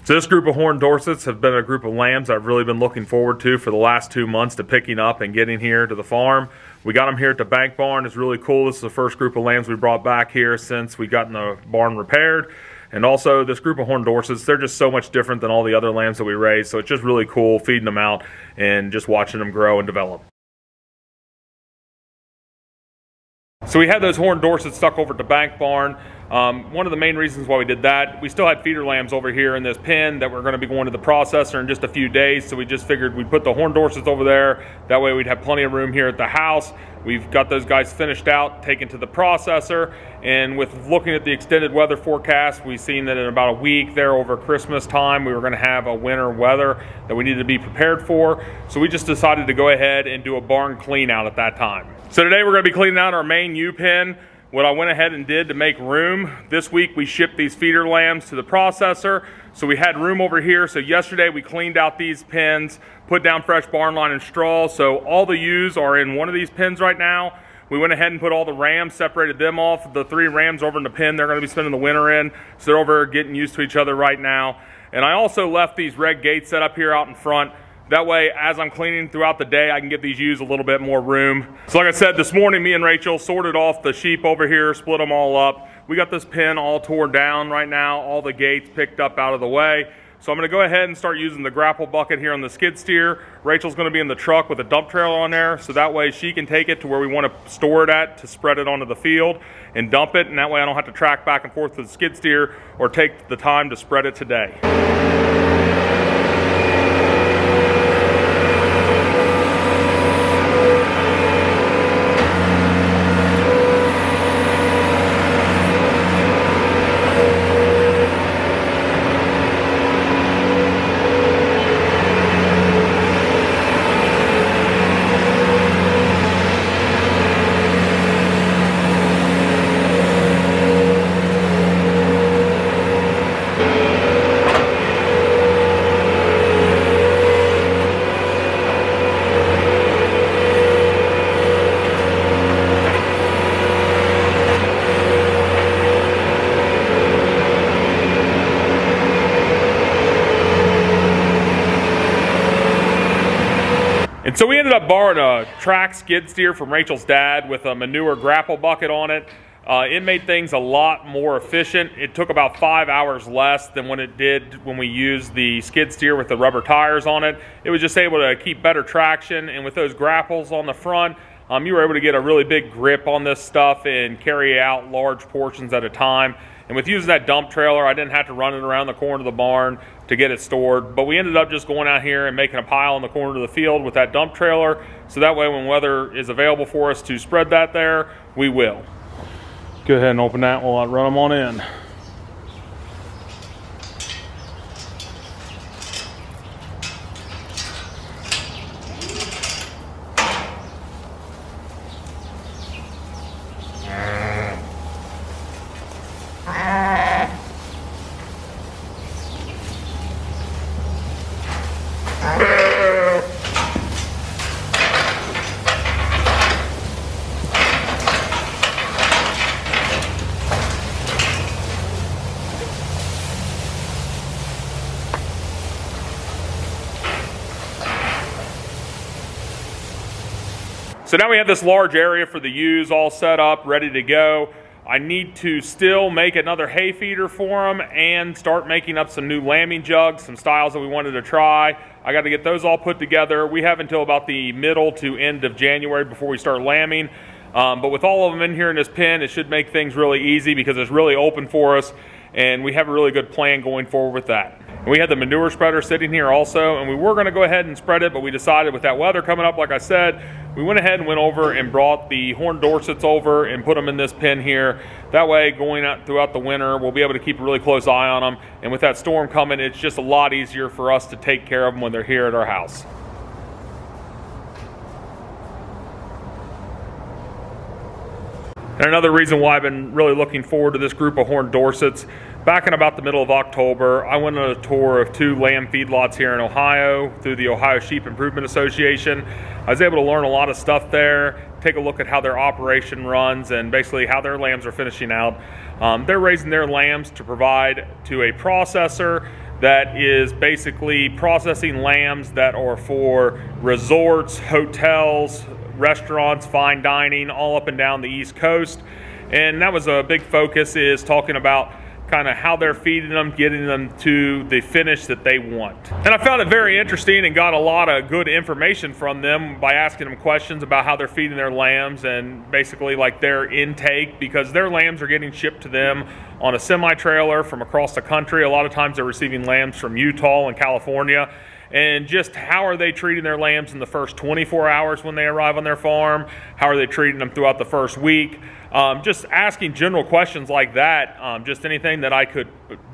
So this group of Horned Dorsets have been a group of lambs I've really been looking forward to for the last 2 months to picking up and getting here to the farm. We got them here at the bank barn. It's really cool. This is the first group of lambs we brought back here since we got the barn repaired. And also this group of Horned Dorsets, they're just so much different than all the other lambs that we raise. So it's just really cool feeding them out and just watching them grow and develop. So we had those Horned Dorsets stuck over at the bank barn. One of the main reasons why we did that, we still had feeder lambs over here in this pen that we're going to be going to the processor in just a few days, so we just figured we'd put the Horned Dorsets over there. That way we'd have plenty of room here at the house. We've got those guys finished out, taken to the processor, and with looking at the extended weather forecast, we've seen that in about a week there over Christmas time, we were going to have a winter weather that we needed to be prepared for. So we just decided to go ahead and do a barn clean out at that time. So today we're going to be cleaning out our main ewe pen. What I went ahead and did to make room, this week we shipped these feeder lambs to the processor, so we had room over here. So yesterday we cleaned out these pens, put down fresh barn line and straw, so all the ewes are in one of these pens right now. We went ahead and put all the rams, separated them off. The 3 rams over in the pen, they're going to be spending the winter in, so they're over getting used to each other right now. And I also left these red gates set up here out in front. That way, as I'm cleaning throughout the day, I can give these ewes a little bit more room. So like I said, this morning, me and Rachel sorted off the sheep over here, split them all up. We got this pen all torn down right now, all the gates picked up out of the way. So I'm gonna go ahead and start using the grapple bucket here on the skid steer. Rachel's gonna be in the truck with a dump trailer on there, so that way she can take it to where we wanna store it at to spread it onto the field and dump it, and that way I don't have to track back and forth to the skid steer or take the time to spread it today. And so we ended up borrowing a track skid steer from Rachel's dad with a manure grapple bucket on it. It made things a lot more efficient. It took about 5 hours less than what it did when we used the skid steer with the rubber tires on it. It was just able to keep better traction, and with those grapples on the front, you were able to get a really big grip on this stuff and carry out large portions at a time. And with using that dump trailer, I didn't have to run it around the corner of the barn to get it stored. But we ended up just going out here and making a pile in the corner of the field with that dump trailer. So that way when weather is available for us to spread that there, we will. Go ahead and open that while I run them on in. So now we have this large area for the ewes all set up, ready to go. I need to still make another hay feeder for them and start making up some new lambing jugs, some styles that we wanted to try. I got to get those all put together. We have until about the middle to end of January before we start lambing. But with all of them in here in this pen, it should make things really easy because it's really open for us, and we have a really good plan going forward with that. And we had the manure spreader sitting here also, and we were going to go ahead and spread it, but we decided with that weather coming up, like I said, we went ahead and went over and brought the Horned Dorsets over and put them in this pen here. That way, going out throughout the winter, we'll be able to keep a really close eye on them. And with that storm coming, it's just a lot easier for us to take care of them when they're here at our house. And another reason why I've been really looking forward to this group of Horned Dorsets, back in about the middle of October, I went on a tour of 2 lamb feedlots here in Ohio through the Ohio Sheep Improvement Association. I was able to learn a lot of stuff there, take a look at how their operation runs and basically how their lambs are finishing out. They're raising their lambs to provide to a processor that is basically processing lambs that are for resorts, hotels, restaurants, fine dining, all up and down the East Coast. And that was a big focus, is talking about kind of how they're feeding them, getting them to the finish that they want. And I found it very interesting and got a lot of good information from them by asking them questions about how they're feeding their lambs and basically like their intake, because their lambs are getting shipped to them on a semi-trailer from across the country. A lot of times they're receiving lambs from Utah and California. And just how are they treating their lambs in the first 24 hours when they arrive on their farm? How are they treating them throughout the first week? Just asking general questions like that, just anything that I could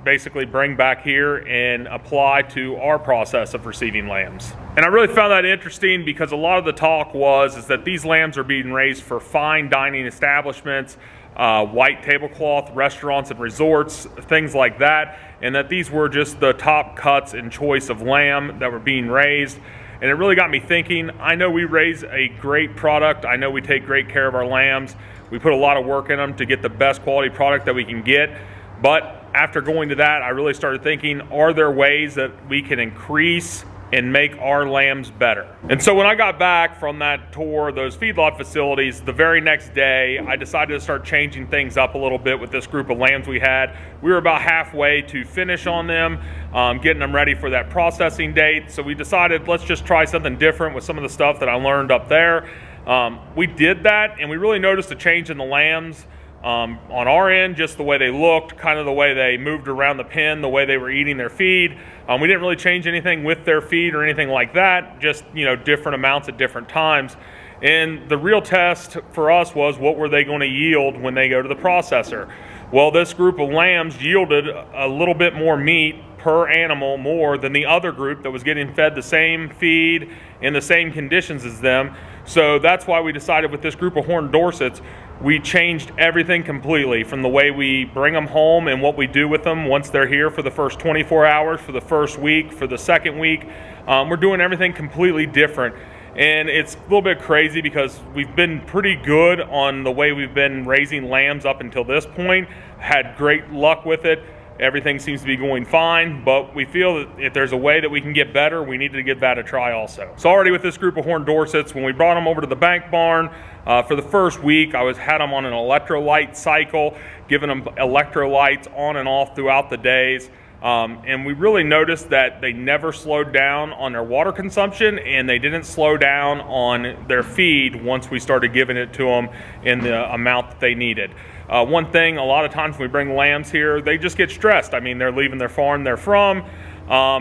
basically bring back here and apply to our process of receiving lambs. And I really found that interesting because a lot of the talk is that these lambs are being raised for fine dining establishments, white tablecloth restaurants and resorts, things like that, and that these were just the top cuts and choice of lamb that were being raised. And it really got me thinking. I know we raise a great product. I know we take great care of our lambs. We put a lot of work in them to get the best quality product that we can get. But after going to that, I really started thinking, are there ways that we can increase and make our lambs better? And so when I got back from that tour of those feedlot facilities, the very next day, I decided to start changing things up a little bit with this group of lambs we had. We were about halfway to finish on them, getting them ready for that processing date. So we decided, let's just try something different with some of the stuff that I learned up there. We did that, and we really noticed a change in the lambs. On our end, just the way they looked, kind of the way they moved around the pen, the way they were eating their feed. We didn't really change anything with their feed or anything like that, just, you know, different amounts at different times. And the real test for us was, what were they going to yield when they go to the processor? Well, this group of lambs yielded a little bit more meat per animal more than the other group that was getting fed the same feed in the same conditions as them. So that's why we decided with this group of Horned Dorsets, we changed everything completely, from the way we bring them home and what we do with them once they're here for the first 24 hours, for the first week, for the second week. We're doing everything completely different. And it's a little bit crazy because we've been pretty good on the way we've been raising lambs up until this point. Had great luck with it. Everything seems to be going fine, but we feel that if there's a way that we can get better, we need to give that a try also. So already with this group of Horned Dorsets, when we brought them over to the bank barn, for the first week, I had them on an electrolyte cycle, giving them electrolytes on and off throughout the days. And we really noticed that they never slowed down on their water consumption, and they didn't slow down on their feed once we started giving it to them in the amount that they needed. One thing, a lot of times when we bring lambs here, they just get stressed. I mean, they're leaving their farm they're from,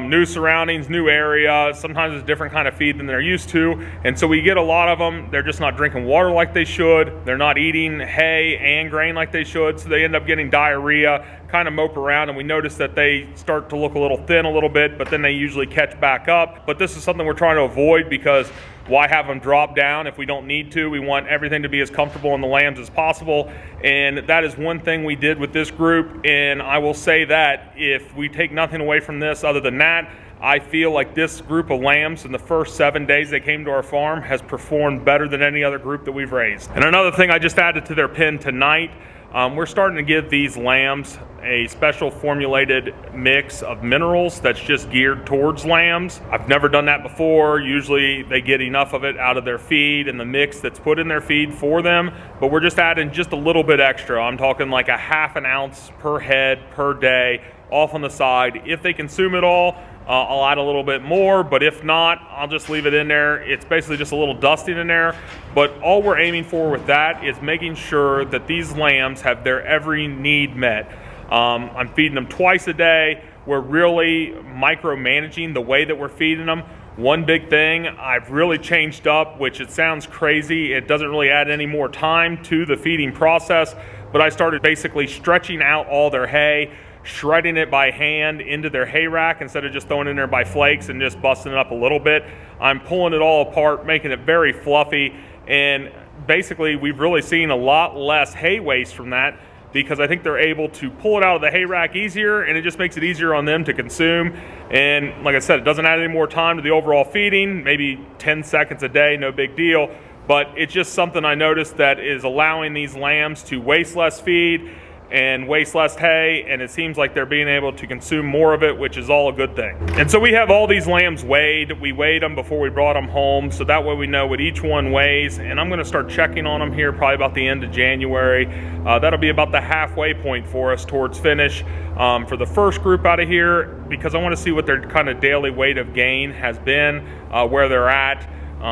new surroundings, new area. Sometimes it's a different kind of feed than they're used to. And so we get a lot of them, they're just not drinking water like they should. They're not eating hay and grain like they should. So they end up getting diarrhea, kind of mope around, and we notice that they start to look a little thin a little bit, but then they usually catch back up. But this is something we're trying to avoid, because why have them drop down if we don't need to? We want everything to be as comfortable in the lambs as possible. And that is one thing we did with this group. And I will say that if we take nothing away from this other than that, I feel like this group of lambs in the first 7 days they came to our farm has performed better than any other group that we've raised. And another thing I just added to their pen tonight, we're starting to give these lambs a special formulated mix of minerals that's just geared towards lambs. I've never done that before. Usually they get enough of it out of their feed and the mix that's put in their feed for them, but we're just adding just a little bit extra. I'm talking like a ½ an ounce per head per day off on the side. If they consume it all, I'll add a little bit more, but if not, I'll just leave it in there. It's basically just a little dusting in there, but all we're aiming for with that is making sure that these lambs have their every need met. I'm feeding them twice a day. We're really micromanaging the way that we're feeding them. One big thing I've really changed up, which it sounds crazy, it doesn't really add any more time to the feeding process, but I started basically stretching out all their hay, shredding it by hand into their hay rack instead of just throwing it in there by flakes and just busting it up a little bit. I'm pulling it all apart, making it very fluffy, and basically we've really seen a lot less hay waste from that, because I think they're able to pull it out of the hay rack easier, and it just makes it easier on them to consume. And like I said, it doesn't add any more time to the overall feeding, maybe 10 seconds a day, no big deal, but it's just something I noticed that is allowing these lambs to waste less feed and waste less hay, and it seems like they're being able to consume more of it, which is all a good thing. And so we have all these lambs weighed. We weighed them before we brought them home, so that way we know what each one weighs, and I'm gonna start checking on them here probably about the end of January. That'll be about the halfway point for us towards finish for the first group out of here, because I wanna see what their kind of daily weight of gain has been, where they're at.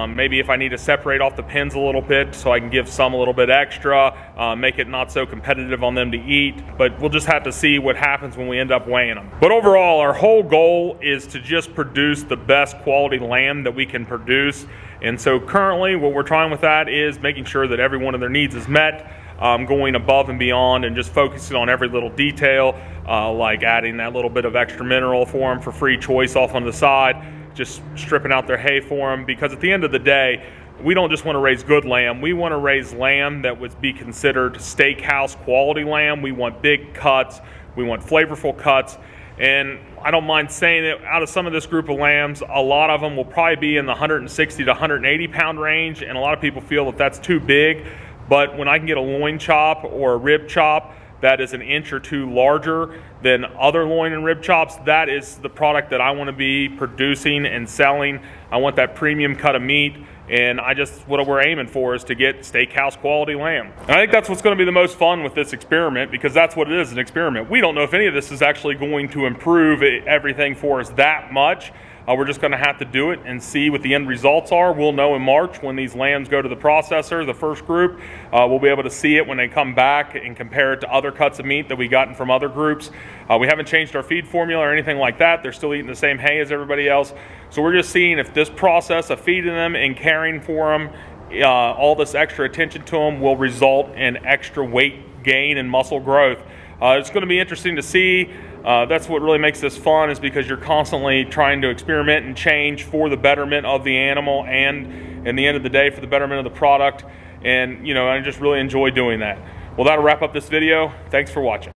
Maybe if I need to separate off the pens a little bit so I can give some a little bit extra, make it not so competitive on them to eat, but we'll just have to see what happens when we end up weighing them. But overall, our whole goal is to just produce the best quality lamb that we can produce. And so currently what we're trying with that is making sure that every one of their needs is met, going above and beyond and just focusing on every little detail, like adding that little bit of extra mineral for them for free choice off on the side, just stripping out their hay for them, because at the end of the day, we don't just want to raise good lamb. We want to raise lamb that would be considered steakhouse quality lamb. We want big cuts. We want flavorful cuts. And I don't mind saying that out of some of this group of lambs, a lot of them will probably be in the 160 to 180 pound range. And a lot of people feel that that's too big. But when I can get a loin chop or a rib chop that is an inch or two larger than other loin and rib chops, that is the product that I want to be producing and selling. I want that premium cut of meat, and what we're aiming for is to get steakhouse quality lamb. And I think that's what's going to be the most fun with this experiment, because that's what it is, an experiment. We don't know if any of this is actually going to improve everything for us that much. We're just going to have to do it and see what the end results are. We'll know in March when these lambs go to the processor, the first group. We'll be able to see it when they come back and compare it to other cuts of meat that we've gotten from other groups. We haven't changed our feed formula or anything like that. They're still eating the same hay as everybody else. So we're just seeing if this process of feeding them and caring for them, all this extra attention to them, will result in extra weight gain and muscle growth. It's going to be interesting to see. That's what really makes this fun, is because you're constantly trying to experiment and change for the betterment of the animal, and in the end of the day for the betterment of the product. And I just really enjoy doing that. Well, that'll wrap up this video. Thanks for watching.